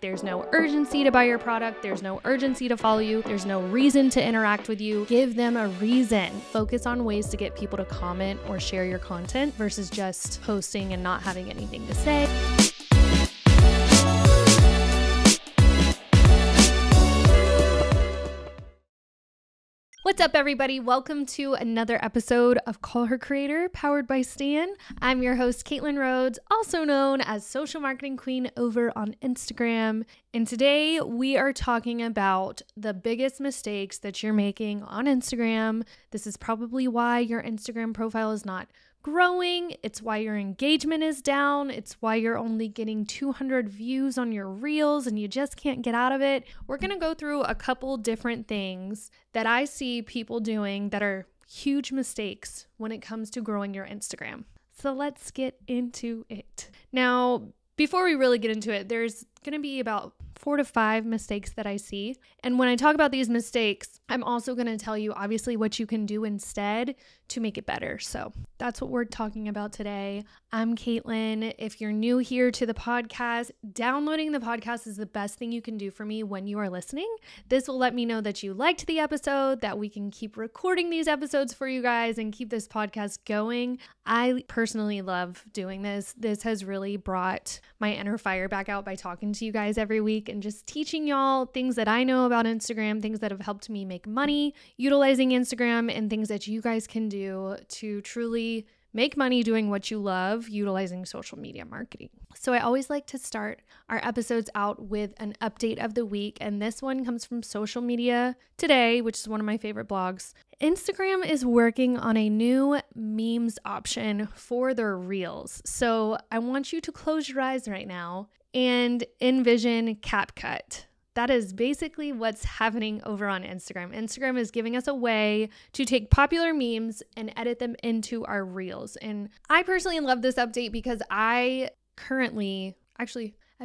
There's no urgency to buy your product. There's no urgency to follow you. There's no reason to interact with you. Give them a reason. Focus on ways to get people to comment or share your content versus just posting and not having anything to say. What's up, everybody? Welcome to another episode of Call Her Creator, powered by Stan. I'm your host, Caitlin Rhodes, also known as Social Marketing Queen over on Instagram. And today we are talking about the biggest mistakes that you're making on Instagram. This is probably why your Instagram profile is not growing. It's why your engagement is down. It's why you're only getting 200 views on your reels and you just can't get out of it. We're going to go through a couple different things that I see people doing that are huge mistakes when it comes to growing your Instagram. So let's get into it. Now, before we really get into it, there's going to be about 4 to 5 mistakes that I see. And when I talk about these mistakes, I'm also going to tell you obviously what you can do instead to make it better. So that's what we're talking about today. I'm Caitlin. If you're new here to the podcast, downloading the podcast is the best thing you can do for me when you are listening. This will let me know that you liked the episode, that we can keep recording these episodes for you guys and keep this podcast going. I personally love doing this. This has really brought my inner fire back out by talking to you guys every week and just teaching y'all things that I know about Instagram, things that have helped me make money utilizing Instagram, and things that you guys can do to truly make money doing what you love, utilizing social media marketing. So I always like to start our episodes out with an update of the week, and this one comes from Social Media Today, which is one of my favorite blogs. Instagram is working on a new memes option for their reels. So I want you to close your eyes right now and envision CapCut. That is basically what's happening over on Instagram. Instagram is giving us a way to take popular memes and edit them into our reels. And I personally love this update because I've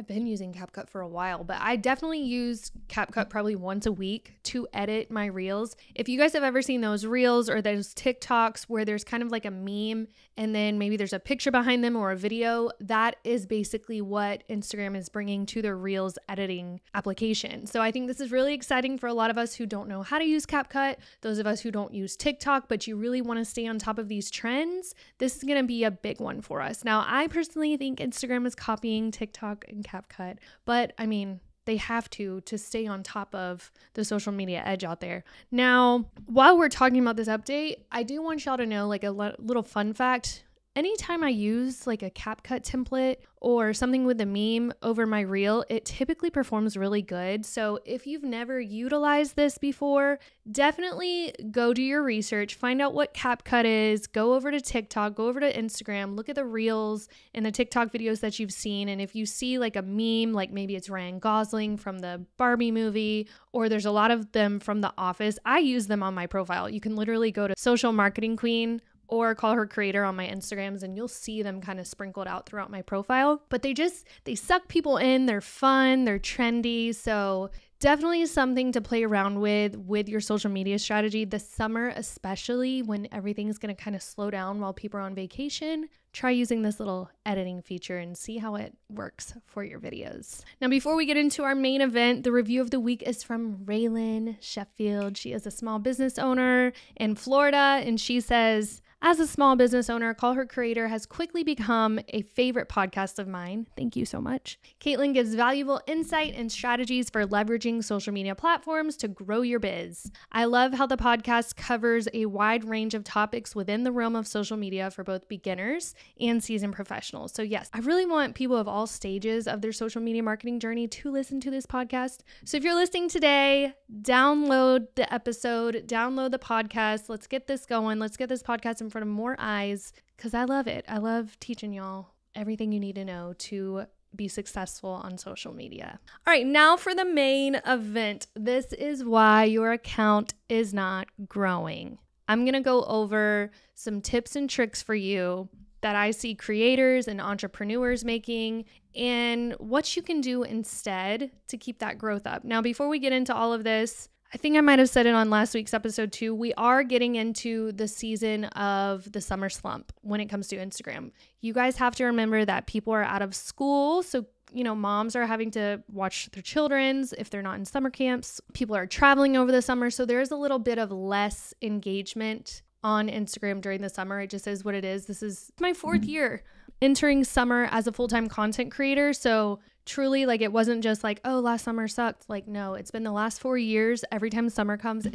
been using CapCut for a while, but I definitely use CapCut probably once a week to edit my reels. If you guys have ever seen those reels or those TikToks where there's kind of like a meme and then maybe there's a picture behind them or a video, that is basically what Instagram is bringing to their reels editing application. So I think this is really exciting for a lot of us who don't know how to use CapCut, those of us who don't use TikTok, but you really want to stay on top of these trends. This is going to be a big one for us. Now, I personally think Instagram is copying TikTok and CapCut, but I mean, they have to stay on top of the social media edge out there. Now, while we're talking about this update, I do want y'all to know like a little fun fact. Anytime I use like a CapCut template or something with a meme over my reel, it typically performs really good. So if you've never utilized this before, definitely go do your research, find out what CapCut is, go over to TikTok, go over to Instagram, look at the reels and the TikTok videos that you've seen. And if you see like a meme, like maybe it's Ryan Gosling from the Barbie movie, or there's a lot of them from The Office, I use them on my profile. You can literally go to Social Marketing Queen or Call Her Creator on my Instagrams and you'll see them kind of sprinkled out throughout my profile. But they suck people in, they're fun, they're trendy. So definitely something to play around with your social media strategy this summer, especially when everything's going to kind of slow down while people are on vacation. Try using this little editing feature and see how it works for your videos. Now, before we get into our main event, the review of the week is from Raylan Sheffield. She is a small business owner in Florida, and she says, as a small business owner, Call Her Creator has quickly become a favorite podcast of mine. Thank you so much. Caitlin gives valuable insight and strategies for leveraging social media platforms to grow your biz. I love how the podcast covers a wide range of topics within the realm of social media for both beginners and seasoned professionals. So yes, I really want people of all stages of their social media marketing journey to listen to this podcast. So if you're listening today, download the episode, download the podcast. Let's get this going. Let's get this podcast in front of more eyes because I love it. I love teaching y'all everything you need to know to be successful on social media. All right, now for the main event. This is why your account is not growing. I'm going to go over some tips and tricks for you that I see creators and entrepreneurs making and what you can do instead to keep that growth up. Now, before we get into all of this, I think I might have said it on last week's episode too. We are getting into the season of the summer slump when it comes to Instagram. You guys have to remember that people are out of school, so moms are having to watch their children's if they're not in summer camps. People are traveling over the summer. So there's a little bit of less engagement on Instagram during the summer. It just is what it is. This is my 4th year entering summer as a full-time content creator. So truly, like, it wasn't just like, oh, last summer sucked. Like, no, it's been the last 4 years. Every time summer comes,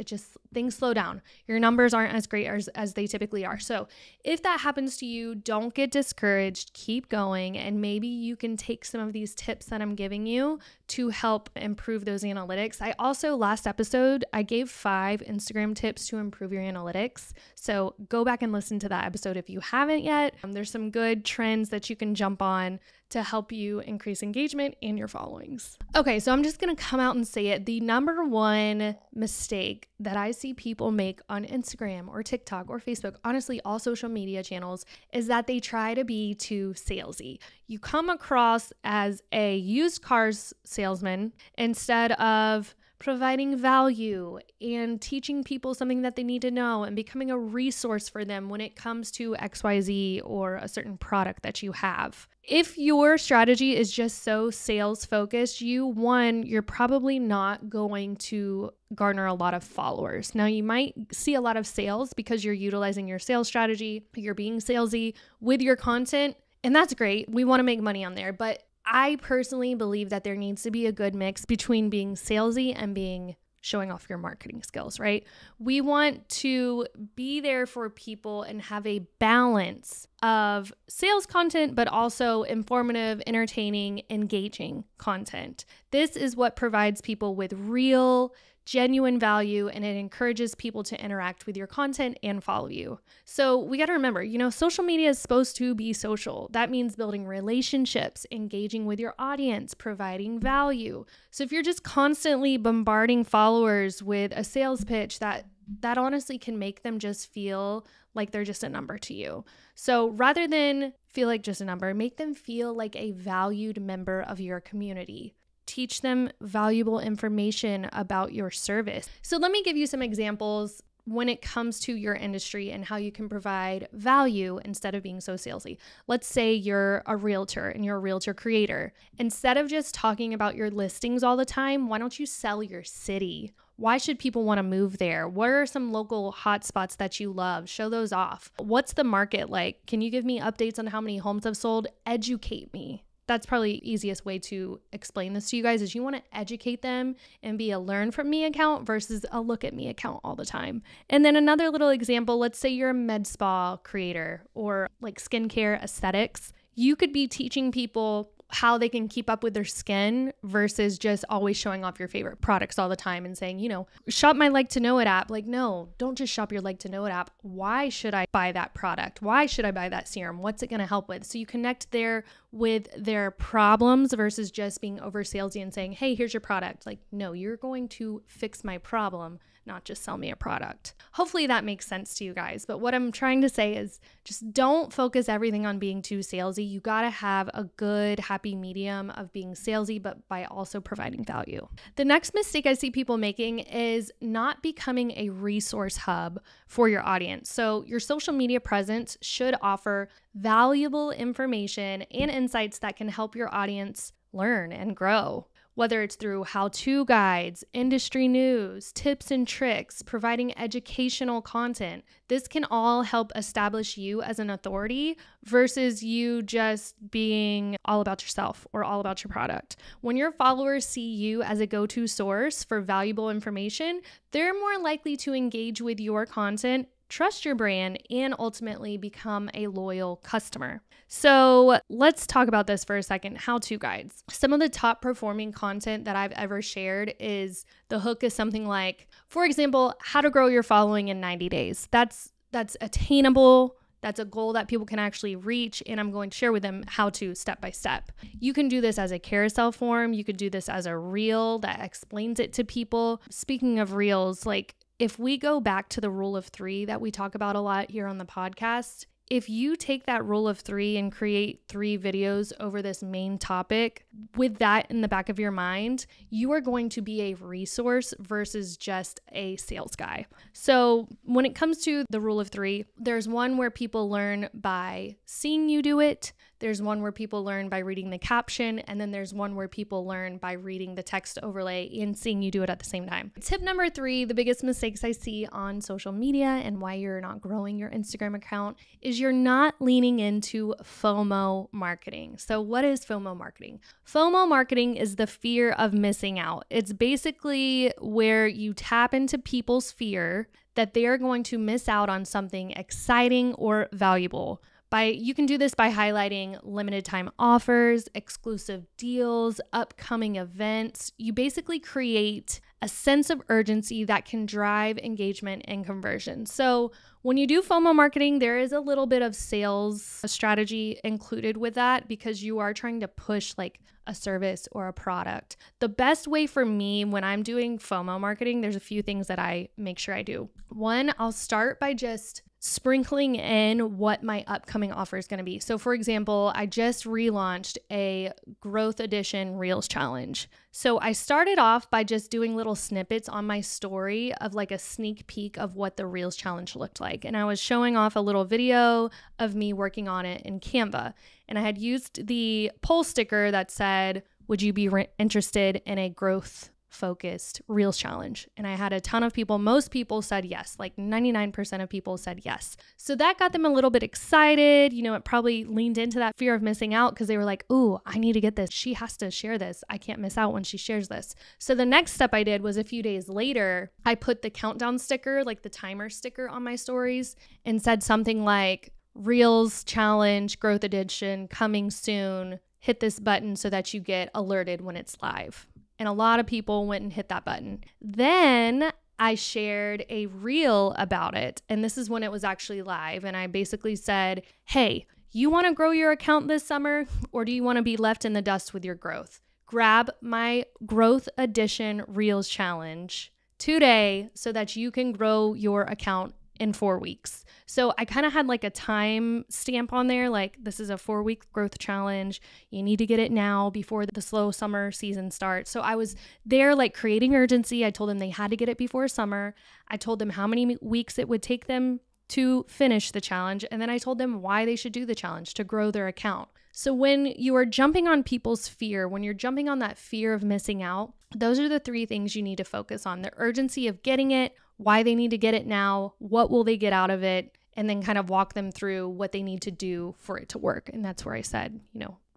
things slow down. Your numbers aren't as great as they typically are. So if that happens to you, don't get discouraged. Keep going. And maybe you can take some of these tips that I'm giving you to help improve those analytics. I also, last episode, I gave 5 Instagram tips to improve your analytics. So go back and listen to that episode if you haven't yet. There's some good trends that you can jump on to help you increase engagement and your followings. Okay, so I'm just going to come out and say it. The number one mistake that I see people make on Instagram or TikTok or Facebook, honestly, all social media channels, is that they try to be too salesy. You come across as a used cars salesman instead of providing value and teaching people something that they need to know and becoming a resource for them when it comes to XYZ or a certain product that you have. If your strategy is just so sales focused, you're probably not going to garner a lot of followers. Now, you might see a lot of sales because you're utilizing your sales strategy, you're being salesy with your content, and that's great. We want to make money on there, but I personally believe that there needs to be a good mix between being salesy and showing off your marketing skills, right? We want to be there for people and have a balance of sales content, but also informative, entertaining, engaging content. This is what provides people with real, genuine value, and it encourages people to interact with your content and follow you. So we got to remember, social media is supposed to be social. That means building relationships, engaging with your audience, providing value. So if you're just constantly bombarding followers with a sales pitch, that honestly can make them just feel like they're just a number to you. So rather than feel like just a number, make them feel like a valued member of your community. Teach them valuable information about your service. So let me give you some examples when it comes to your industry and how you can provide value instead of being so salesy. Let's say you're a realtor and you're a realtor creator. Instead of just talking about your listings all the time, why don't you sell your city? Why should people want to move there? What are some local hotspots that you love? Show those off. What's the market like? Can you give me updates on how many homes have sold? Educate me. That's probably the easiest way to explain this to you guys is you want to educate them and be a learn from me account versus a look at me account all the time. And then another little example, let's say you're a med spa creator or like skincare aesthetics. You could be teaching people how they can keep up with their skin versus just always showing off your favorite products all the time and saying, shop my Like to Know It app. Like, no, don't just shop your Like to Know It app. Why should I buy that product? Why should I buy that serum? What's it going to help with? So you connect there with their problems versus just being over salesy and saying, hey, here's your product. Like, no, you're going to fix my problem, not just sell me a product. Hopefully that makes sense to you guys. But what I'm trying to say is just don't focus everything on being too salesy. You got to have a good, happy medium of being salesy, but by also providing value. The next mistake I see people making is not becoming a resource hub for your audience. So your social media presence should offer valuable information and insights that can help your audience learn and grow. Whether it's through how-to guides, industry news, tips and tricks, providing educational content, this can all help establish you as an authority versus you just being all about yourself or all about your product. When your followers see you as a go-to source for valuable information, they're more likely to engage with your content, trust your brand, and ultimately become a loyal customer. So let's talk about this for a second. How-to guides. Some of the top performing content that I've ever shared is the hook is something like, for example, how to grow your following in 90 days. That's attainable. That's a goal that people can actually reach, and I'm going to share with them how to step by step. You can do this as a carousel form. You could do this as a reel that explains it to people. Speaking of reels, like if we go back to the rule of 3 that we talk about a lot here on the podcast, if you take that rule of 3 and create 3 videos over this main topic, with that in the back of your mind, you are going to be a resource versus just a sales guy. So when it comes to the rule of 3, there's one where people learn by seeing you do it. There's one where people learn by reading the caption, and then there's one where people learn by reading the text overlay and seeing you do it at the same time. Tip number 3, the biggest mistakes I see on social media and why you're not growing your Instagram account is you're not leaning into FOMO marketing. So what is FOMO marketing? FOMO marketing is the fear of missing out. It's basically where you tap into people's fear that they are going to miss out on something exciting or valuable. You can do this by highlighting limited time offers, exclusive deals, upcoming events. You basically create a sense of urgency that can drive engagement and conversion. So when you do FOMO marketing, there is a little bit of sales strategy included with that because you are trying to push like a service or a product. The best way for me when I'm doing FOMO marketing, there's a few things that I make sure I do. One, I'll start by just sprinkling in what my upcoming offer is going to be. So for example, I just relaunched a growth edition Reels challenge. So I started off by just doing little snippets on my story of like a sneak peek of what the Reels challenge looked like. And I was showing off a little video of me working on it in Canva. And I had used the poll sticker that said, would you be interested in a growth focused Reels challenge? And I had a ton of people, most people said yes, like 99% of people said yes. So that got them a little bit excited. You know, it probably leaned into that fear of missing out because they were like, ooh, I need to get this. She has to share this. I can't miss out when she shares this. So the next step I did was a few days later, I put the countdown sticker, like the timer sticker on my stories and said something like Reels challenge, growth edition, coming soon. Hit this button so that you get alerted when it's live. And a lot of people went and hit that button. Then I shared a reel about it. And this is when it was actually live. And I basically said, hey, you want to grow your account this summer, or do you want to be left in the dust with your growth? Grab my growth edition Reels challenge today so that you can grow your account in 4 weeks. So I kind of had like a time stamp on there, like this is a 4-week growth challenge. You need to get it now before the slow summer season starts. So I was there like creating urgency. I told them they had to get it before summer. I told them how many weeks it would take them to finish the challenge. And then I told them why they should do the challenge to grow their account. So when you are jumping on people's fear, when you're jumping on that fear of missing out, those are the 3 things you need to focus on: the urgency of getting it, why they need to get it now, what will they get out of it, and then kind of walk them through what they need to do for it to work. And that's where I said,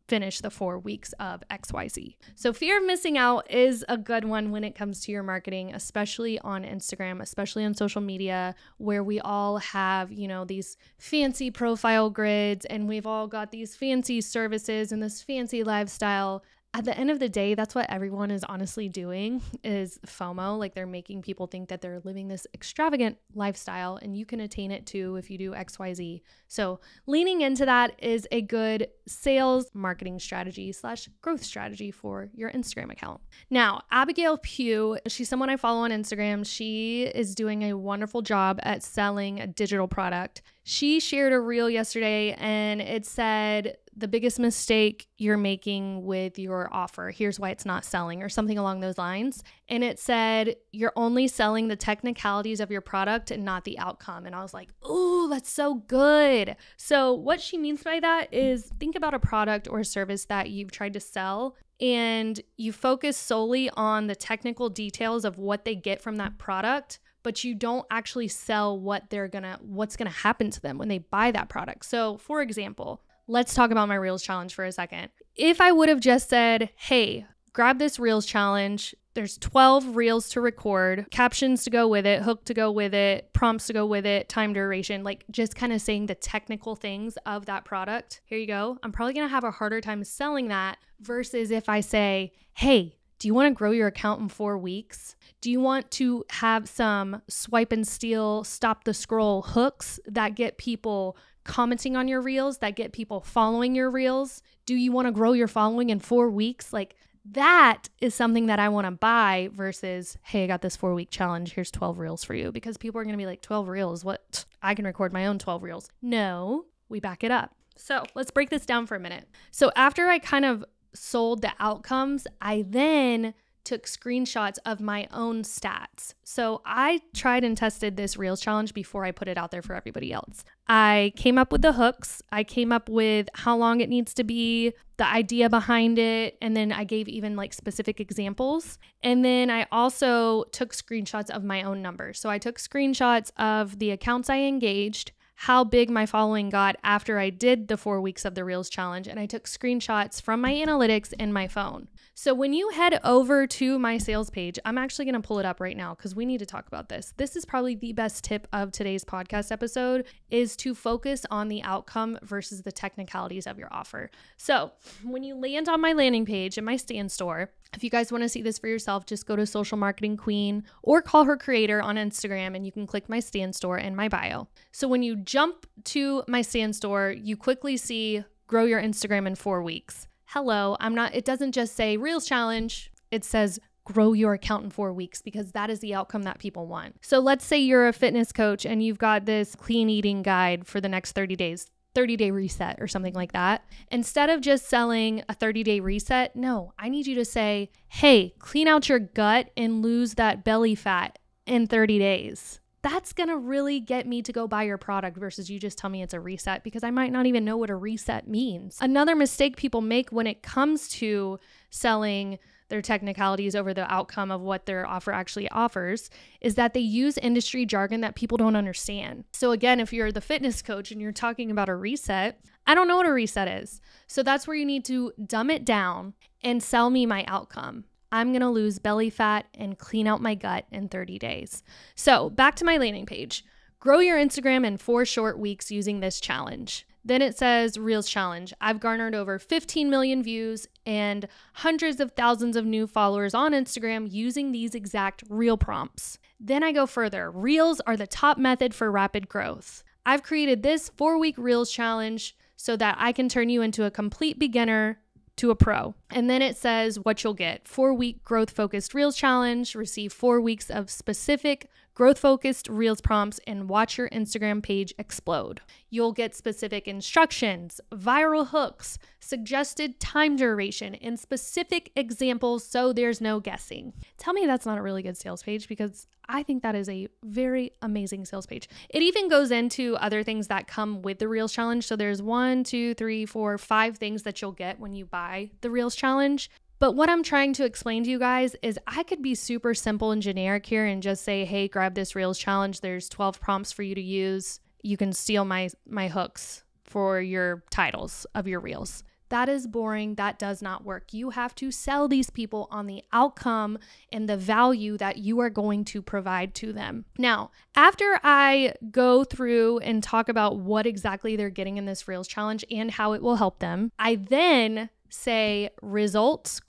finish the 4 weeks of XYZ. So fear of missing out is a good one when it comes to your marketing, especially on Instagram, especially on social media, where we all have, these fancy profile grids and we've all got these fancy services and this fancy lifestyle. At the end of the day, that's what everyone is honestly doing is FOMO. Like they're making people think that they're living this extravagant lifestyle and you can attain it too if you do XYZ. So leaning into that is a good sales marketing strategy / growth strategy for your Instagram account. Now, Abigail Pugh, she's someone I follow on Instagram. She is doing a wonderful job at selling a digital product. She shared a reel yesterday and it said, the biggest mistake you're making with your offer, here's why it's not selling, or something along those lines. And it said, you're only selling the technicalities of your product and not the outcome. And I was like, oh, that's so good. So what she means by that is think about a product or a service that you've tried to sell and you focus solely on the technical details of what they get from that product, but you don't actually sell what's gonna happen to them when they buy that product. So for example, let's talk about my Reels challenge for a second. If I would have just said, hey, grab this Reels challenge, there's 12 Reels to record, captions to go with it, hook to go with it, prompts to go with it, time duration, like just kind of saying the technical things of that product. Here you go. I'm probably going to have a harder time selling that versus if I say, hey, do you want to grow your account in 4 weeks? Do you want to have some swipe and steal, stop the scroll hooks that get people commenting on your reels, that get people following your reels? Do you want to grow your following in 4 weeks? Like that is something that I want to buy versus, hey, I got this 4-week challenge. Here's 12 reels for you, because people are going to be like, 12 reels? What? I can record my own 12 reels. No, we back it up. So let's break this down for a minute. So after I kind of sold the outcomes, I then took screenshots of my own stats. So I tried and tested this Reels challenge before I put it out there for everybody else. I came up with the hooks. I came up with how long it needs to be, the idea behind it, and then I gave even like specific examples. And then I also took screenshots of my own numbers. So I took screenshots of the accounts I engaged, how big my following got after I did the 4 weeks of the Reels challenge, and I took screenshots from my analytics in my phone. So when you head over to my sales page, I'm actually going to pull it up right now because we need to talk about this. This is probably the best tip of today's podcast episode, is to focus on the outcome versus the technicalities of your offer. So when you land on my landing page in my stand store, if you guys want to see this for yourself, just go to Social Marketing Queen or Call Her Creator on Instagram, and you can click my stand store in my bio. So when you jump to my stand store, you quickly see grow your Instagram in 4 weeks. Hello, it doesn't just say Reels challenge. It says grow your account in 4 weeks, because that is the outcome that people want. So let's say you're a fitness coach and you've got this clean eating guide for the next 30 days. 30-day reset or something like that. Instead of just selling a 30-day reset, no, I need you to say, hey, clean out your gut and lose that belly fat in 30 days. That's going to really get me to go buy your product versus you just tell me it's a reset, because I might not even know what a reset means. Another mistake people make when it comes to selling their technicalities over the outcome of what their offer actually offers is that they use industry jargon that people don't understand. So again, if you're the fitness coach and you're talking about a reset, I don't know what a reset is. So that's where you need to dumb it down and sell me my outcome. I'm going to lose belly fat and clean out my gut in 30 days. So back to my landing page. Grow your Instagram in 4 short weeks using this challenge. Then it says Reels challenge. I've garnered over 15 million views and hundreds of thousands of new followers on Instagram using these exact reel prompts. Then I go further. Reels are the top method for rapid growth. I've created this 4-week Reels challenge so that I can turn you into a complete beginner to a pro. And then it says what you'll get. 4-week growth-focused Reels challenge. Receive 4 weeks of specific growth-focused Reels prompts and watch your Instagram page explode. You'll get specific instructions, viral hooks, suggested time duration, and specific examples so there's no guessing. Tell me that's not a really good sales page, because I think that is a very amazing sales page. It even goes into other things that come with the Reels challenge. So there's 1, 2, 3, 4, 5 things that you'll get when you buy the Reels challenge. But what I'm trying to explain to you guys is I could be super simple and generic here and just say, hey, grab this Reels challenge. There's 12 prompts for you to use. You can steal my hooks for your titles of your Reels. That is boring. That does not work. You have to sell these people on the outcome and the value that you are going to provide to them. Now, after I go through and talk about what exactly they're getting in this Reels challenge and how it will help them, I then say results, ?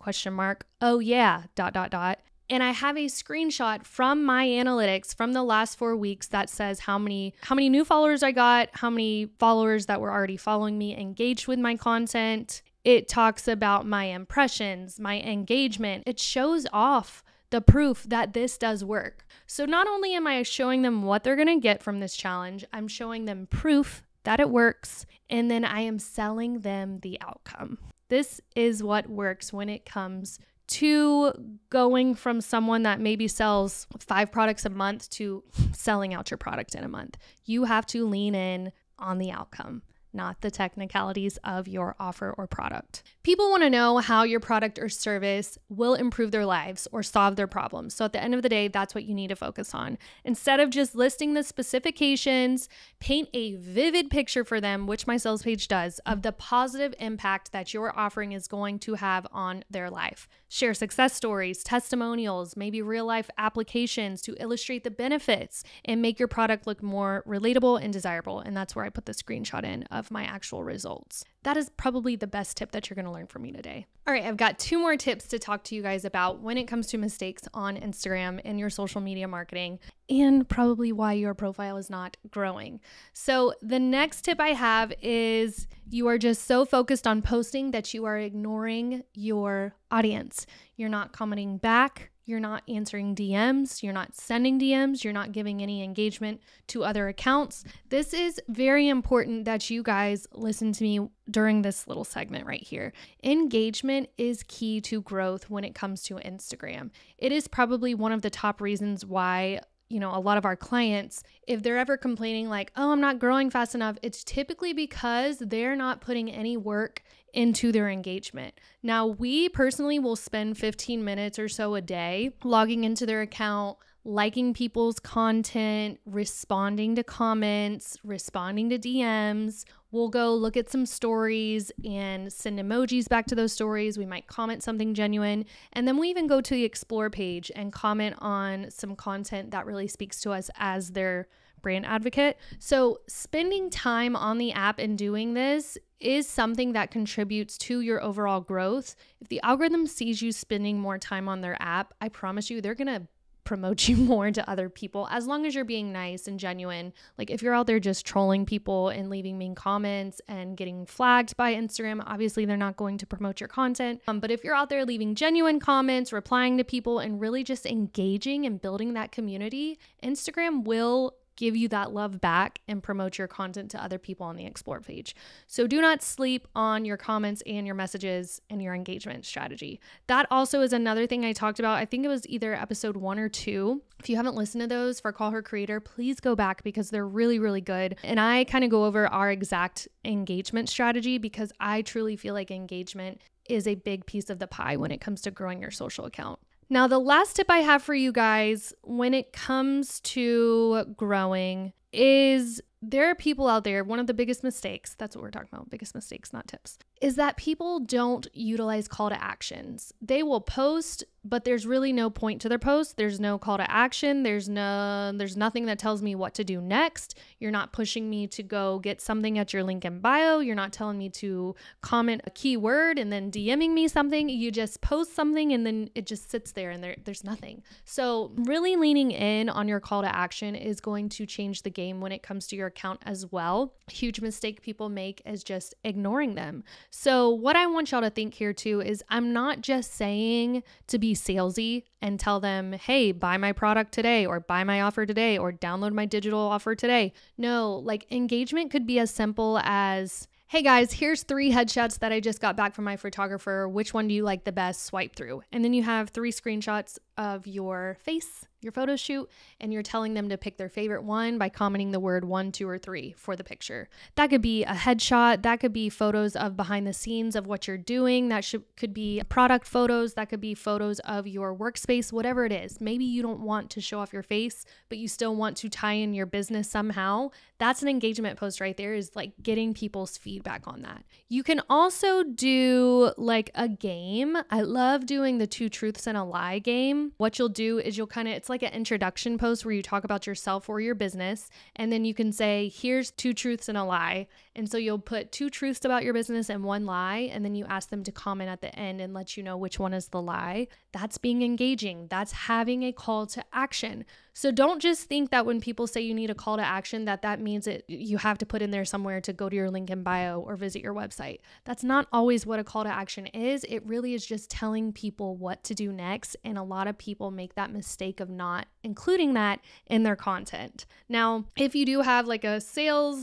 Oh yeah, ... And I have a screenshot from my analytics from the last 4 weeks that says how many new followers I got, how many followers that were already following me engaged with my content. It talks about my impressions, my engagement. It shows off the proof that this does work. So not only am I showing them what they're going to get from this challenge, I'm showing them proof that it works, and then I am selling them the outcome. This is what works when it comes to going from someone that maybe sells 5 products a month to selling out your product in a month. You have to lean in on the outcome, not the technicalities of your offer or product. People want to know how your product or service will improve their lives or solve their problems. So at the end of the day, that's what you need to focus on. Instead of just listing the specifications, paint a vivid picture for them, which my sales page does, of the positive impact that your offering is going to have on their life. Share success stories, testimonials, maybe real life applications to illustrate the benefits and make your product look more relatable and desirable. And that's where I put the screenshot in of my actual results. That is probably the best tip that you're going to learn from me today. All right, I've got 2 more tips to talk to you guys about when it comes to mistakes on Instagram and your social media marketing, and probably why your profile is not growing. So the next tip I have is you are just so focused on posting that you are ignoring your audience. You're not commenting back. you're not answering DMs, you're not sending DMs, you're not giving any engagement to other accounts. This is very important that you guys listen to me during this little segment right here. Engagement is key to growth when it comes to Instagram. It is probably one of the top reasons why a lot of our clients, if they're ever complaining like, oh, I'm not growing fast enough, it's typically because they're not putting any work into their engagement. Now, we personally will spend 15 minutes or so a day logging into their account, liking people's content, responding to comments, responding to DMs. We'll go look at some stories and send emojis back to those stories. We might comment something genuine. And then we even go to the explore page and comment on some content that really speaks to us as their brand advocate. So spending time on the app and doing this is something that contributes to your overall growth. If the algorithm sees you spending more time on their app, I promise you, they're going to promote you more to other people as long as you're being nice and genuine. Like if you're out there just trolling people and leaving mean comments and getting flagged by Instagram, obviously they're not going to promote your content. But if you're out there leaving genuine comments, replying to people, and really just engaging and building that community, Instagram will give you that love back and promote your content to other people on the explore page. So do not sleep on your comments and your messages and your engagement strategy. That also is another thing I talked about. I think it was either episode 1 or 2. If you haven't listened to those for Call Her Creator, please go back because they're really, really good. And I kind of go over our exact engagement strategy because I truly feel like engagement is a big piece of the pie when it comes to growing your social account. Now, the last tip I have for you guys when it comes to growing is there are people out there, one of the biggest mistakes, that's what we're talking about, biggest mistakes, not tips, is that people don't utilize call to actions. They will post, but there's really no point to their post. There's no call to action. There's nothing that tells me what to do next. You're not pushing me to go get something at your link in bio. You're not telling me to comment a keyword and then DMing me something. You just post something and then it just sits there and there's nothing. So really leaning in on your call to action is going to change the game when it comes to your account as well. A huge mistake people make is just ignoring them. So what I want y'all to think here too is I'm not just saying to be salesy and tell them, hey, buy my product today or buy my offer today or download my digital offer today. No, like engagement could be as simple as, hey guys, here's 3 headshots that I just got back from my photographer. Which one do you like the best? Swipe through. And then you have 3 screenshots of your face, your photo shoot, and you're telling them to pick their favorite one by commenting the word 1, 2, or 3 for the picture. That could be a headshot. That could be photos of behind the scenes of what you're doing. That could be product photos. That could be photos of your workspace, whatever it is. Maybe you don't want to show off your face, but you still want to tie in your business somehow. That's an engagement post right there, is like getting people's feedback on that. You can also do like a game. I love doing the 2 truths and a lie game. What you'll do is it's like an introduction post where you talk about yourself or your business, and then you can say, here's 2 truths and a lie. And so you'll put 2 truths about your business and 1 lie, and then you ask them to comment at the end and let you know which one is the lie. That's being engaging. That's having a call to action. So don't just think that when people say you need a call to action, that means you have to put in there somewhere to go to your link in bio or visit your website. That's not always what a call to action is. It really is just telling people what to do next. And a lot of people make that mistake of not including that in their content. Now, if you do have like a sale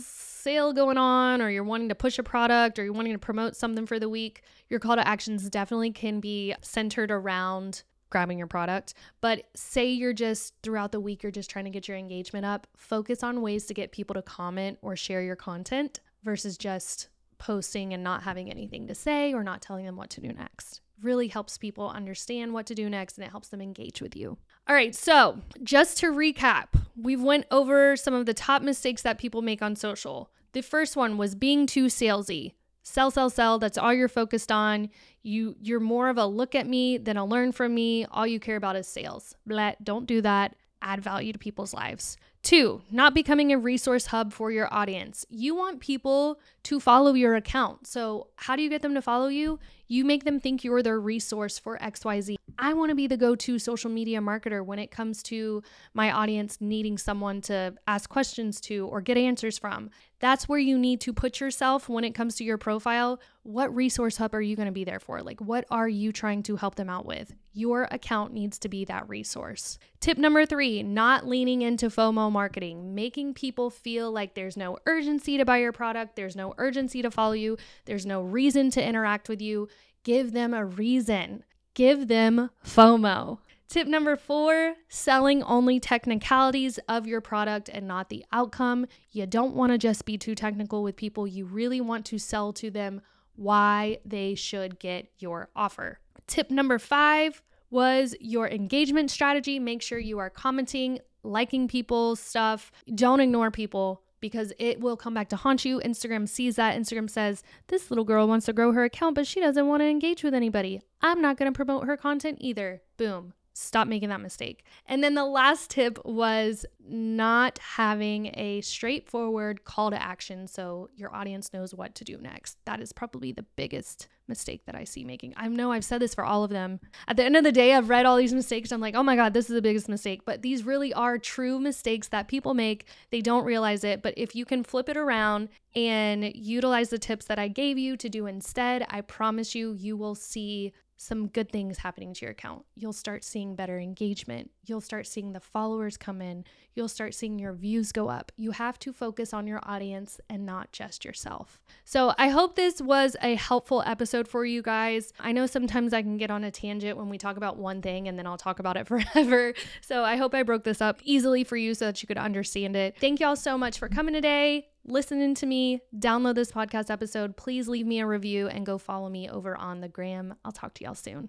going on, or you're wanting to push a product, or you're wanting to promote something for the week, your call to actions definitely can be centered around grabbing your product. But say you're just throughout the week, you're just trying to get your engagement up, focus on ways to get people to comment or share your content versus just posting and not having anything to say or not telling them what to do next. Really helps people understand what to do next, and it helps them engage with you. All right, so just to recap, we've went over some of the top mistakes that people make on social. The first one was being too salesy. Sell, sell, sell. That's all you're focused on. You're more of a look at me than a learn from me. All you care about is sales. Blah, don't do that. Add value to people's lives. 2, not becoming a resource hub for your audience. You want people to follow your account. So how do you get them to follow you? You make them think you're their resource for XYZ. I want to be the go-to social media marketer when it comes to my audience needing someone to ask questions to or get answers from. That's where you need to put yourself when it comes to your profile. What resource hub are you going to be there for? Like, what are you trying to help them out with? Your account needs to be that resource. Tip number 3, not leaning into FOMO marketing, making people feel like there's no urgency to buy your product. There's no urgency to follow you. There's no reason to interact with you. Give them a reason. Give them FOMO. Tip number 4, selling only technicalities of your product and not the outcome. You don't want to just be too technical with people. You really want to sell to them why they should get your offer. Tip number 5 was your engagement strategy. Make sure you are commenting, liking people's stuff. Don't ignore people, because it will come back to haunt you. Instagram sees that. Instagram says, this little girl wants to grow her account, but she doesn't want to engage with anybody. I'm not going to promote her content either. Boom. Stop making that mistake. And then the last tip was not having a straightforward call to action so your audience knows what to do next. That is probably the biggest mistake that I see making. I know I've said this for all of them. At the end of the day, I've read all these mistakes. I'm like, oh my God, this is the biggest mistake. But these really are true mistakes that people make. They don't realize it. But if you can flip it around and utilize the tips that I gave you to do instead, I promise you, you will see some good things happening to your account. You'll start seeing better engagement. You'll start seeing the followers come in. You'll start seeing your views go up. You have to focus on your audience and not just yourself. So I hope this was a helpful episode for you guys. I know sometimes I can get on a tangent when we talk about one thing and then I'll talk about it forever. So I hope I broke this up easily for you so that you could understand it. Thank y'all so much for coming today, listening to me. Download this podcast episode. Please leave me a review and go follow me over on the gram. I'll talk to y'all soon.